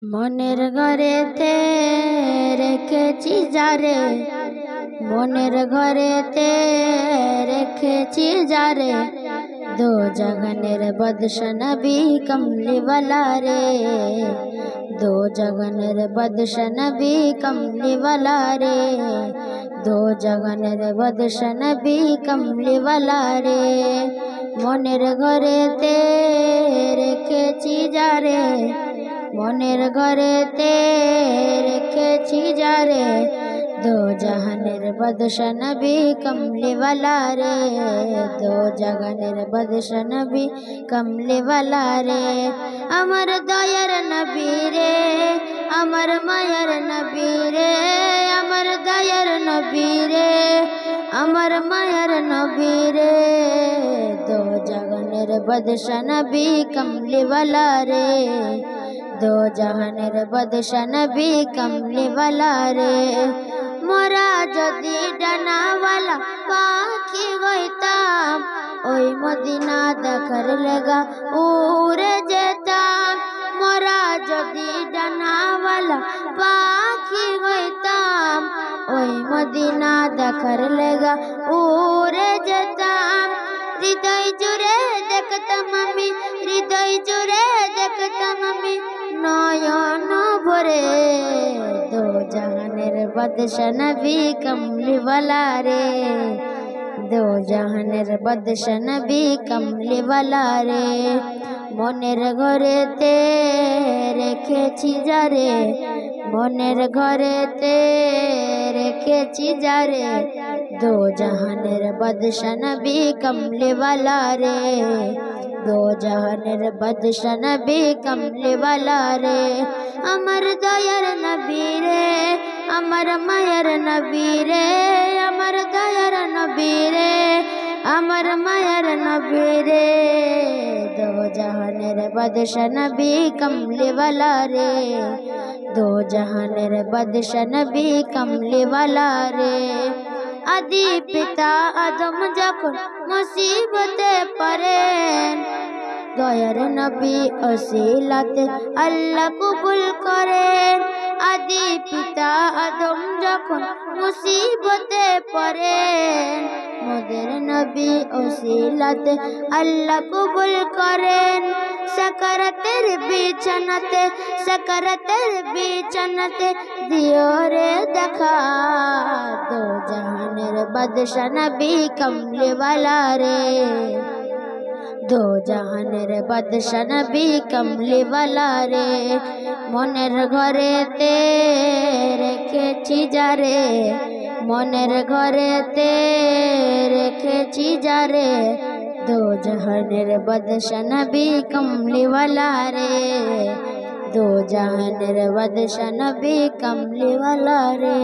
মনের ঘরেতে রেখেছি যারে, মনের ঘরেতে রেখেছি যারে, দো জগনের বাদশা নবী কমলিওয়ালা রে, দো জগনের বাদশা নবী কমলিওয়ালা রে, দো জগনের বাদশা নবী কমলিওয়ালা রে। মনের ঘরেতে রেখেছি যারে, মনের ঘরেতে রেখেছি যারে, দো জাহানের বাদশা নবী কমলিওয়ালা রে, দো জাহানের বাদশা নবী কমলিওয়ালা রে। আমার দয়ার নবী রে, আমার মায়ার নবী রে, আমার দয়ার নবী রে, আমার মায়ার নবী রে, দো জাহানের বাদশা নবী কমলিওয়ালা রে, দো জাহানের বাদশা নবী কমলিওয়ালা রে। মোরা যদি ডানাওয়ালা পাখি হইতাম, ওই মদিনা দেখার লেগা উড়ে যেতাম। মোরা যদি ডানাওয়ালা পাখি হইতাম, ওই মদিনা দেখার লেগা উড়ে যেতাম। হৃদয় জুড়ে দেখতাম আমি, হৃদয় জুড়ে দেখতাম আমি নয়ন ভরে, দো জাহানের বাদশা নবী কমলিওয়ালা রে, দো জাহানের বাদশা নবী কমলিওয়ালা রে। মনের ঘরেতে রেখেছি যারে, মনের ঘরেতে রেখেছি যারে, দো জাহানের বাদশা নবী কমলিওয়ালা রে, দো জাহানের বাদশা নবী কমলিওয়ালা রে। আমার দয়ার নবী রে, আমার মায়ার নবী রে, আমার দয়ার নবী রে, আমার মায়ার নবী রে, দো জাহানের বাদশা নবী কমলিওয়ালা রে, দো জাহানের বাদশা নবী কমলিওয়ালা রে। আদি পিতা আদম যখন মুসিবতে পড়েন, দয়ার নবী ওসিলাতে আল্লাহ কবুল করেন। আদি পিতা আদম যখন মুসিবতে পড়েন, মোদের নবী ওসিলাতে আল্লাহ কবুল করেন। সাকারাতের বিছানাতে, সাকারাতের বিছানাতে দিও রে দেখা, দো জাহানের বাদশা নবী কমলিওয়ালা রে, দো জাহানের বাদশা নবী কমলিওয়ালা রে। মনের ঘরেতে রেখেছি যারে, মনের ঘরেতে রেখেছি যারে, দো জাহানের বাদশা নবী কমলিওয়ালা রে, দো জাহানের বাদশা নবী কমলিওয়ালা রে।